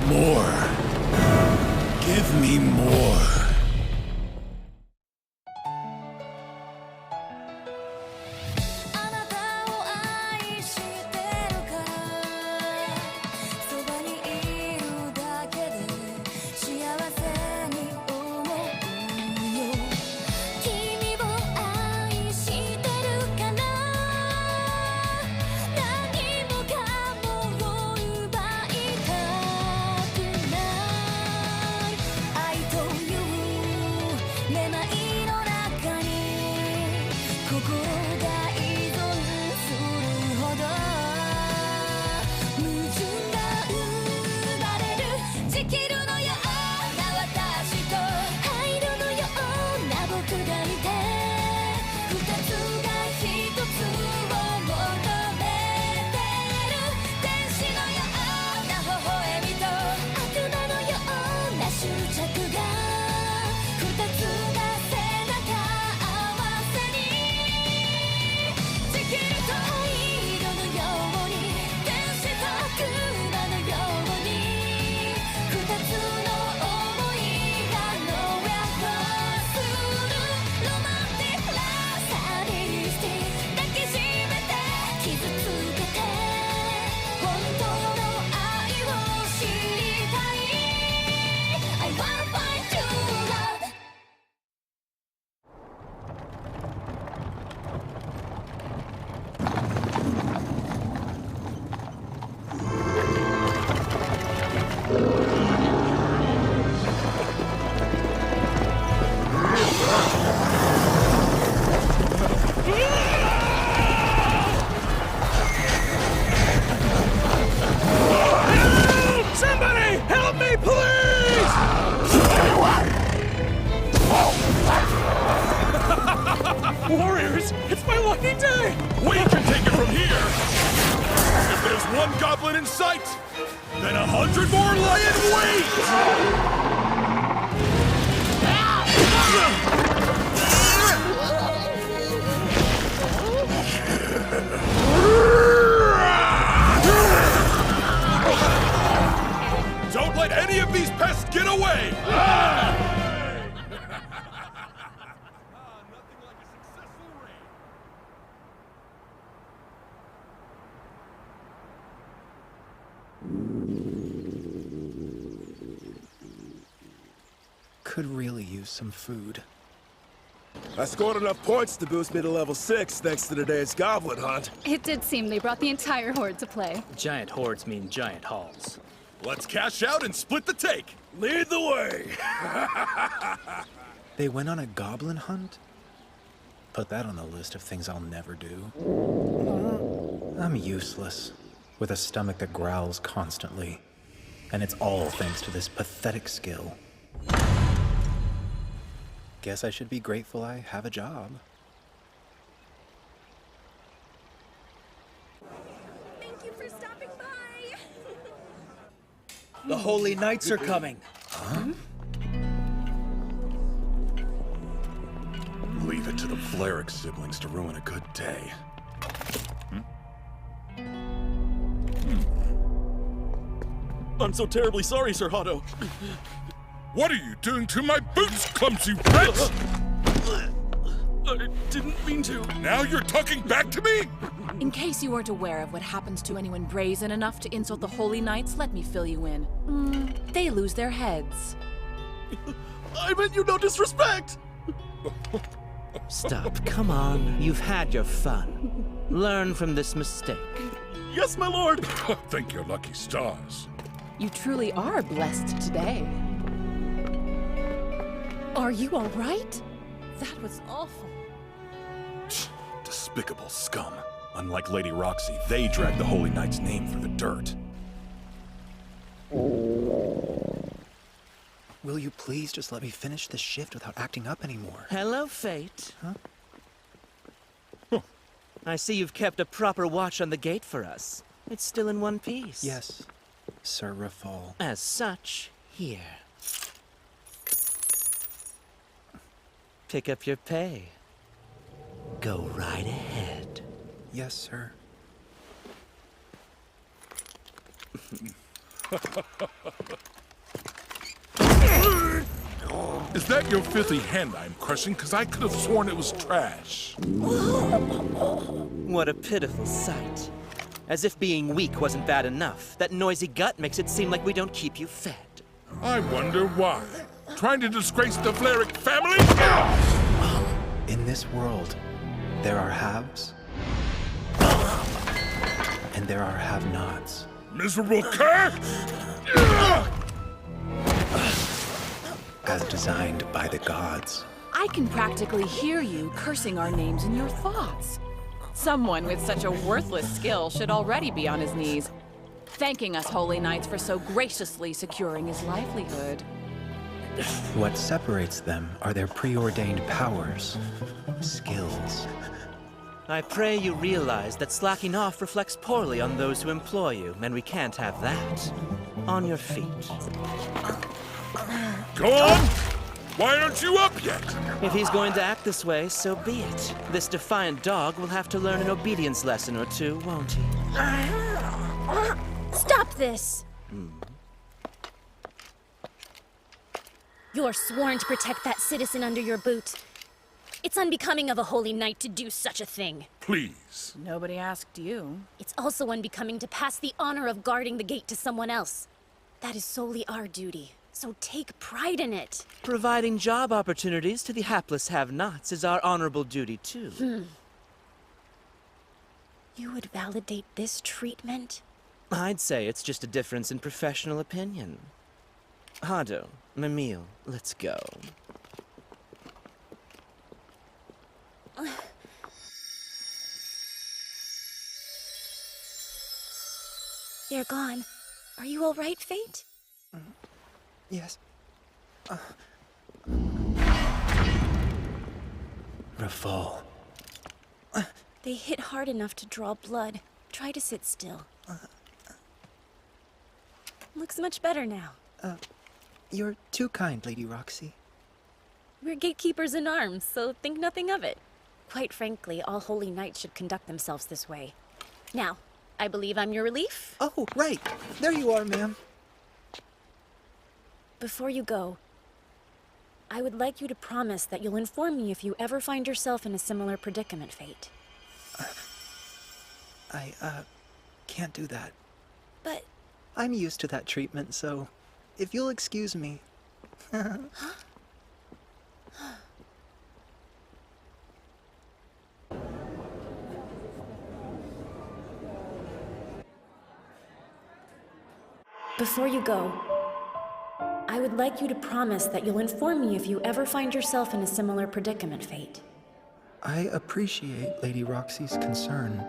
More. Give me more. Warriors, it's my lucky day! We can take it from here! If there's one goblin in sight, then 100 more lie in wait! Don't let any of these pests get away! Could really use some food. I scored enough points to boost me to level 6 thanks to today's goblin hunt. It did seem they brought the entire horde to play. Giant hordes mean giant hauls. Let's cash out and split the take! Lead the way! They went on a goblin hunt? Put that on the list of things I'll never do. I'm useless, with a stomach that growls constantly. And it's all thanks to this pathetic skill. Guess I should be grateful I have a job. Thank you for stopping by! The Holy Knights are coming! Huh? Leave it to the Fleric siblings to ruin a good day. I'm so terribly sorry, Sir Otto. What are you doing to my boots, clumsy wretch? I didn't mean to. Now you're talking back to me? In case you weren't aware of what happens to anyone brazen enough to insult the Holy Knights, let me fill you in. They lose their heads. I meant you no disrespect! Stop, come on. You've had your fun. Learn from this mistake. Yes, my lord! Thank your lucky stars. You truly are blessed today. Are you all right? That was awful. Despicable scum. Unlike Lady Roxy, they drag the Holy Knight's name through the dirt. Will you please just let me finish this shift without acting up anymore? Hello, Fate. Huh? I see you've kept a proper watch on the gate for us. It's still in one piece. Yes, Sir Rafal. As such, here. Pick up your pay. Go right ahead. Yes, sir. Is that your filthy hand I'm crushing? Because I could have sworn it was trash. What a pitiful sight. As if being weak wasn't bad enough, that noisy gut makes it seem like we don't keep you fed. I wonder why. Trying to disgrace the Fleric family? In this world, there are haves, and there are have-nots. Miserable cur! As designed by the gods. I can practically hear you cursing our names in your thoughts. Someone with such a worthless skill should already be on his knees, thanking us holy knights for so graciously securing his livelihood. What separates them are their preordained powers, skills. I pray you realize that slacking off reflects poorly on those who employ you, and we can't have that. On your feet. Go on! Why aren't you up yet? If he's going to act this way, so be it. This defiant dog will have to learn an obedience lesson or two, won't he? Stop this! You're sworn to protect that citizen under your boot. It's unbecoming of a holy knight to do such a thing. Please. Nobody asked you. It's also unbecoming to pass the honor of guarding the gate to someone else. That is solely our duty, so take pride in it. Providing job opportunities to the hapless have-nots is our honorable duty, too. You would validate this treatment? I'd say it's just a difference in professional opinion. Hado, Mimile, let's go. They're gone. Are you all right, Fate? Yes. Rafal. They hit hard enough to draw blood. Try to sit still. Looks much better now. You're too kind, Lady Roxy. We're gatekeepers in arms, so think nothing of it. Quite frankly, all holy knights should conduct themselves this way. Now, I believe I'm your relief. Oh, right. There you are, ma'am. Before you go, I would like you to promise that you'll inform me if you ever find yourself in a similar predicament, Fate. I can't do that. But... I'm used to that treatment, so if you'll excuse me. Before you go, I would like you to promise that you'll inform me if you ever find yourself in a similar predicament, Fate. I appreciate Lady Roxy's concern.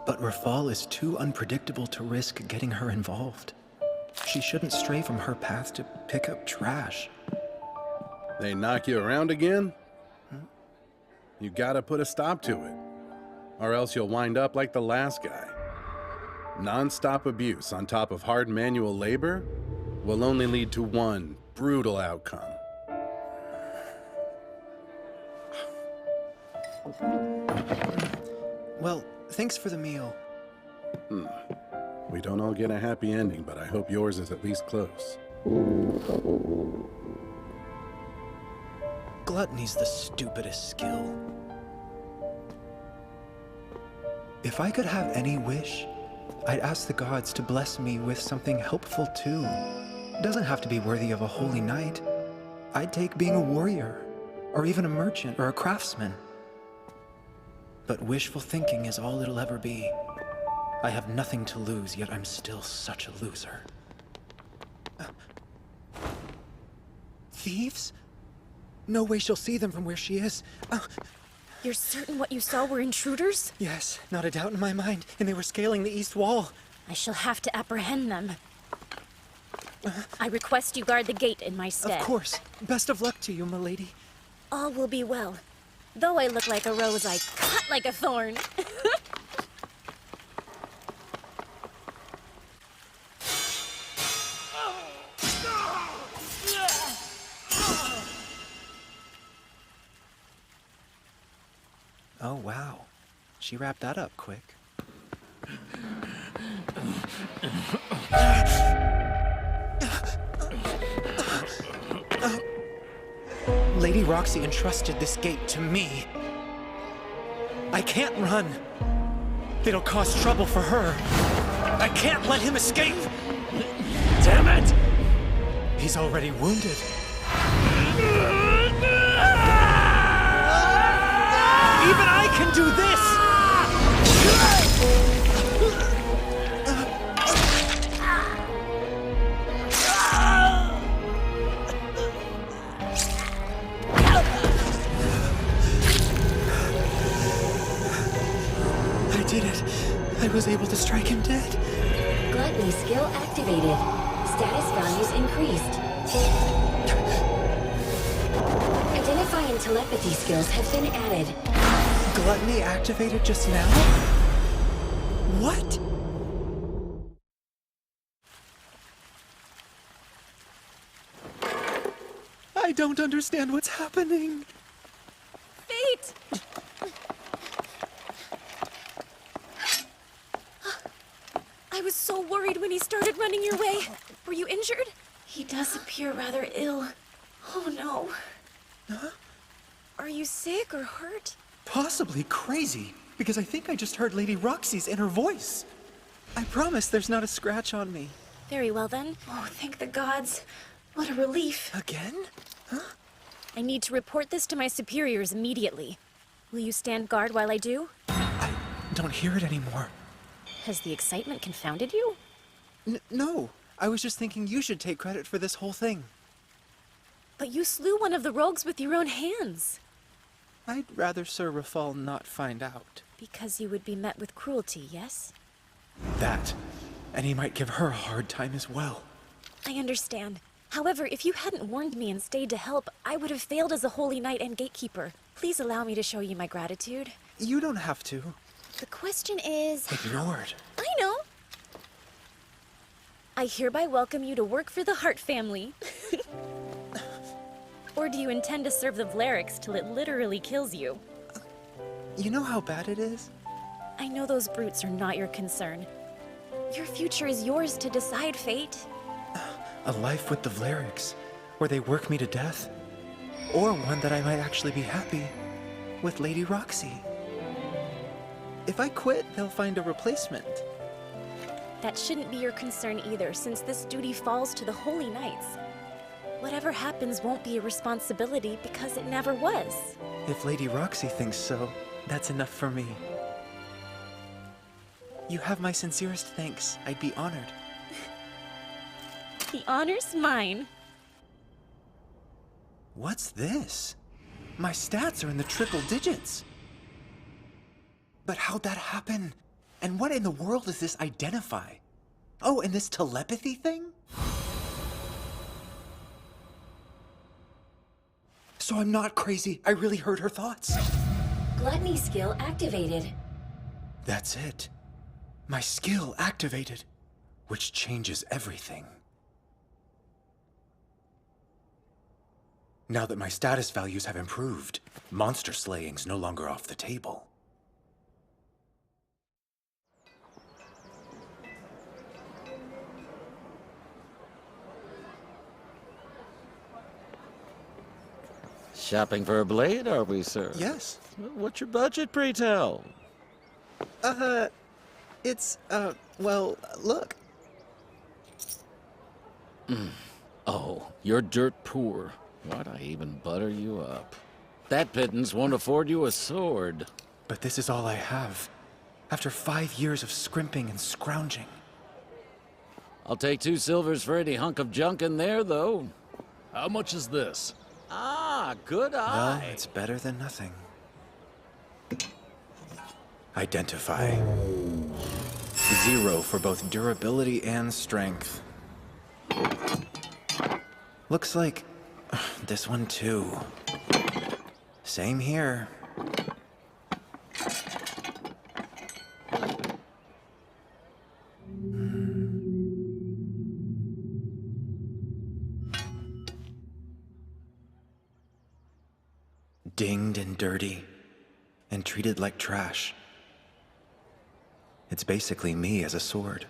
But Rafal is too unpredictable to risk getting her involved. She shouldn't stray from her path to pick up trash. They knock you around again? You gotta put a stop to it, or else you'll wind up like the last guy. Non-stop abuse on top of hard manual labor will only lead to one brutal outcome. Well, thanks for the meal. We don't all get a happy ending, but I hope yours is at least close. Gluttony's the stupidest skill. If I could have any wish, I'd ask the gods to bless me with something helpful too. Doesn't have to be worthy of a holy knight. I'd take being a warrior, or even a merchant or a craftsman. But wishful thinking is all it'll ever be. I have nothing to lose, yet I'm still such a loser. Thieves? No way she'll see them from where she is. You're certain what you saw were intruders? Yes, not a doubt in my mind, and they were scaling the east wall. I shall have to apprehend them. I request you guard the gate in my stead. Of course. Best of luck to you, milady. All will be well. Though I look like a rose, I cut like a thorn. Oh, wow. She wrapped that up quick. Roxy entrusted this gate to me. I can't run. It'll cause trouble for her. I can't let him escape! Damn it! He's already wounded. Even I can do this! I did it. I was able to strike him dead. Gluttony skill activated. Status values increased. Identify and telepathy skills have been added. Gluttony activated just now? What? I don't understand what's happening. Fate! I was so worried when he started running your way. Were you injured? He does appear rather ill. Oh no. Huh? Are you sick or hurt? Possibly crazy, because I think I just heard Lady Roxy's inner voice. I promise there's not a scratch on me. Very well then. Oh, thank the gods. What a relief. Again? Huh? I need to report this to my superiors immediately. Will you stand guard while I do? I don't hear it anymore. Has the excitement confounded you? No, I was just thinking you should take credit for this whole thing. But you slew one of the rogues with your own hands. I'd rather Sir Rafal not find out. Because you would be met with cruelty, yes? That. And he might give her a hard time as well. I understand. However, if you hadn't warned me and stayed to help, I would have failed as a holy knight and gatekeeper. Please allow me to show you my gratitude. You don't have to. The question is... Ignored. I know. I hereby welcome you to work for the Hart family. Or do you intend to serve the Vlerics till it literally kills you? You know how bad it is? I know those brutes are not your concern. Your future is yours to decide, Fate. A life with the Vlerics, where they work me to death. Or one that I might actually be happy with Lady Roxy. If I quit, they'll find a replacement. That shouldn't be your concern either, since this duty falls to the Holy Knights. Whatever happens won't be a responsibility because it never was. If Lady Roxy thinks so, that's enough for me. You have my sincerest thanks. I'd be honored. The honor's mine. What's this? My stats are in the triple digits. But how'd that happen? And what in the world does this identify? Oh, and this telepathy thing? So I'm not crazy. I really heard her thoughts. Gluttony skill activated. That's it. My skill activated, which changes everything. Now that my status values have improved, monster slaying's no longer off the table. Shopping for a blade, are we, sir? Yes. What's your budget, pray tell? Well, look. Oh, you're dirt poor. Why'd I even butter you up? That pittance won't afford you a sword. But this is all I have. After 5 years of scrimping and scrounging. I'll take 2 silvers for any hunk of junk in there, though. How much is this? Ah, good Well, eye. it's better than nothing. Identify. 0 for both durability and strength. Looks like this one too. Same here. Dinged and dirty, and treated like trash. It's basically me as a sword.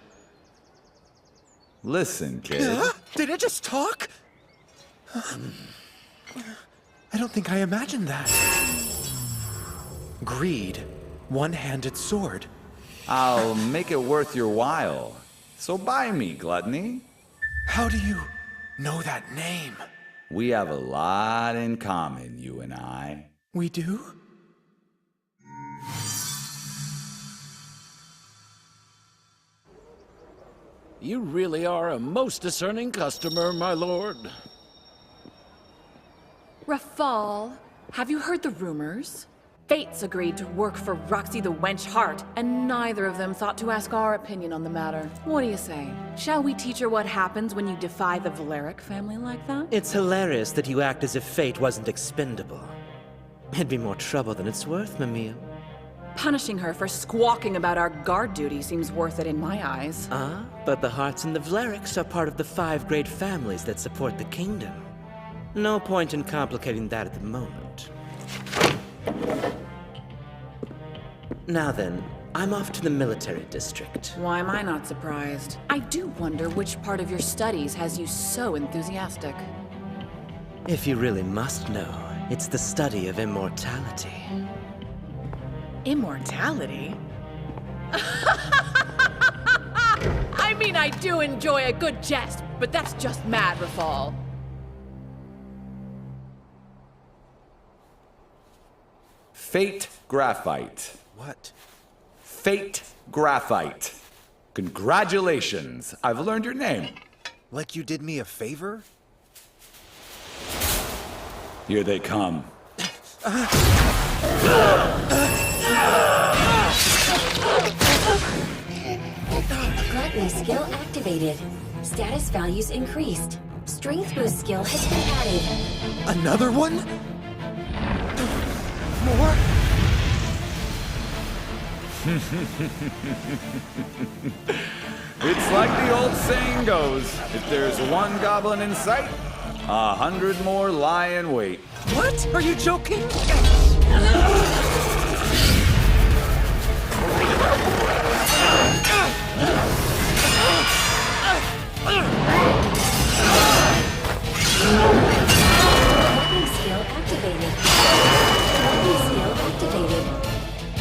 Listen, kid. Did it just talk? I don't think I imagined that. Greed. One-handed sword. I'll make it worth your while. So buy me, Gluttony. How do you know that name? We have a lot in common, you and I. We do? You really are a most discerning customer, my lord. Rafal, have you heard the rumors? Fates agreed to work for Roxy the Wench Heart, and neither of them thought to ask our opinion on the matter. What do you say? Shall we teach her what happens when you defy the Valeric family like that? It's hilarious that you act as if fate wasn't expendable. It'd be more trouble than it's worth, Mimile. Punishing her for squawking about our guard duty seems worth it in my eyes. Ah, but the Hearts and the Valerics are part of the 5 great families that support the kingdom. No point in complicating that at the moment. Now then, I'm off to the military district. Why am I not surprised? I do wonder which part of your studies has you so enthusiastic. If you really must know, it's the study of immortality. Immortality? I mean, I do enjoy a good jest, but that's just mad, Rafal. Fate Graphite. What? Fate Graphite. Congratulations. I've learned your name. Like you did me a favor? Here they come. Gluttony skill activated. Status values increased. Strength boost skill has been added. Another one? More? It's like the old saying goes, if there's one goblin in sight, 100 more lie in wait. What? Are you joking? Gluttony skill activated. Gluttony skill activated. Gluttony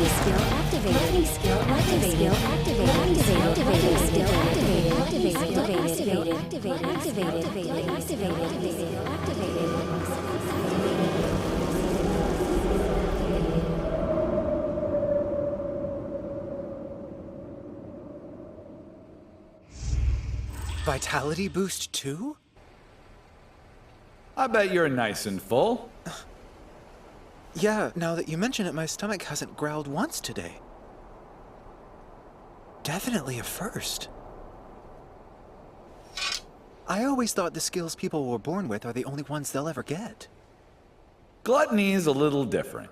skill activated. Gluttony skill activated. Skill activated. Gluttony skill activated. Gluttony skill activated. Activated. Activated. Activated. Activated. Activated. Activated. Vitality boost too? I bet you're nice and full. Yeah, now that you mention it, my stomach hasn't growled once today. Definitely a first. I always thought the skills people were born with are the only ones they'll ever get. Gluttony is a little different.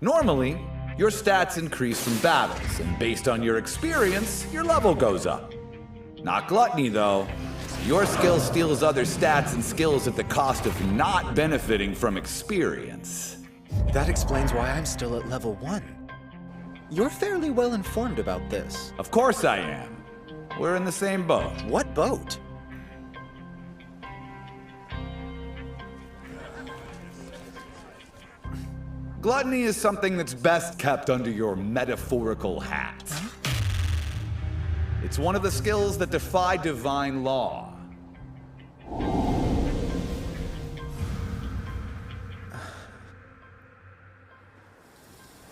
Normally, your stats increase from battles, and based on your experience, your level goes up. Not Gluttony, though. Your skill steals other stats and skills at the cost of not benefiting from experience. That explains why I'm still at level 1. You're fairly well informed about this. Of course I am. We're in the same boat. What boat? Gluttony is something that's best kept under your metaphorical hat. Huh? It's one of the skills that defy divine law.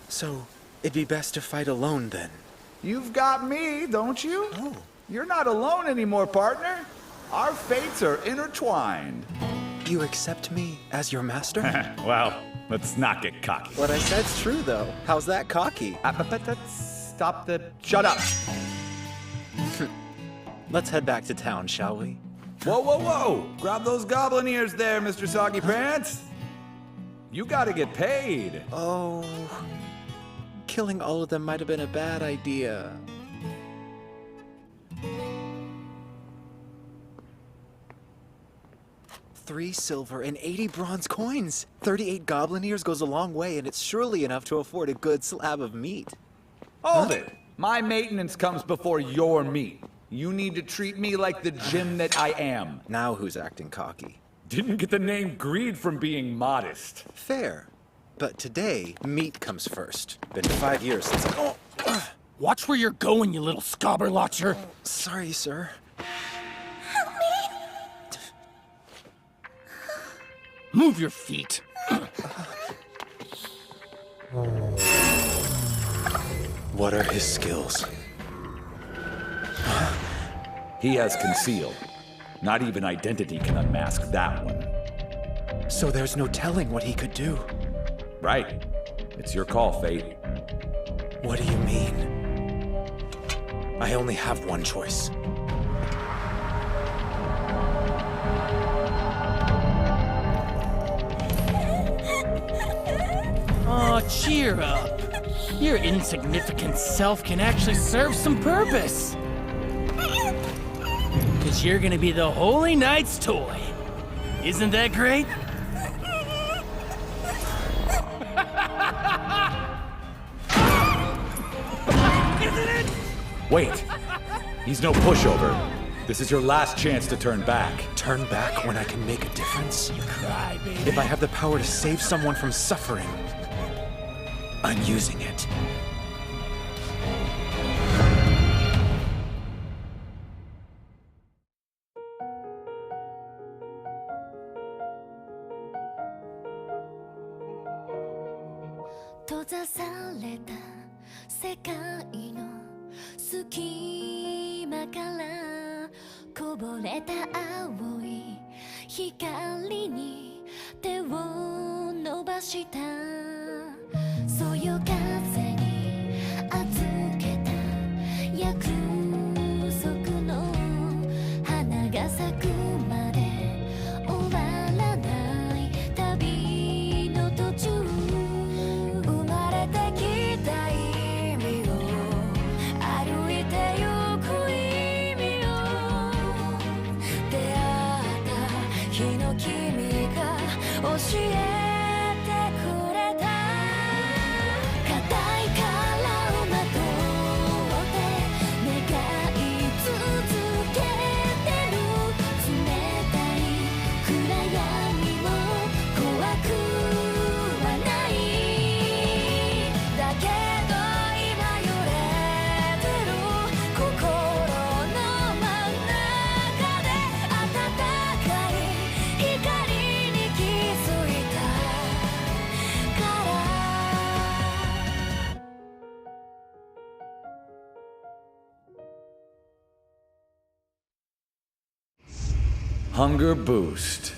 So, it'd be best to fight alone then? You've got me, don't you? Oh. You're not alone anymore, partner. Our fates are intertwined. You accept me as your master? Well, let's not get cocky. What I said's true, though. How's that cocky? Stop the... Shut up! Let's head back to town, shall we? Whoa, whoa, whoa! Grab those goblin ears there, Mr. Soggy Pants! You gotta get paid! Oh... Killing all of them might have been a bad idea. $3 silver and 80 bronze coins! 38 goblin ears goes a long way, and it's surely enough to afford a good slab of meat. Hold it! My maintenance comes before your meat. You need to treat me like the gym that I am. Now who's acting cocky? Didn't get the name greed from being modest. Fair. But today, meat comes first. Been 5 years since I... Oh! Watch where you're going, you little scobberlotcher. Sorry, sir. Move your feet. What are his skills? He has concealed. Not even identity can unmask that one. So there's no telling what he could do. Right. It's your call, Fate. What do you mean? I only have one choice. Aw, cheer up. Your insignificant self can actually serve some purpose. Because you're gonna be the Holy Knight's toy. Isn't that great? Isn't it? Wait. He's no pushover. This is your last chance to turn back. Turn back when I can make a difference? Cry, baby. If I have the power to save someone from suffering, I'm using it.閉ざされた世界の隙間からこぼれた青い光に手を伸ばしたそよ風に預けた約束の花が咲くまで終わらない旅の途中生まれてきた意味を歩いてゆく意味を出会った日の君が教えHunger boost.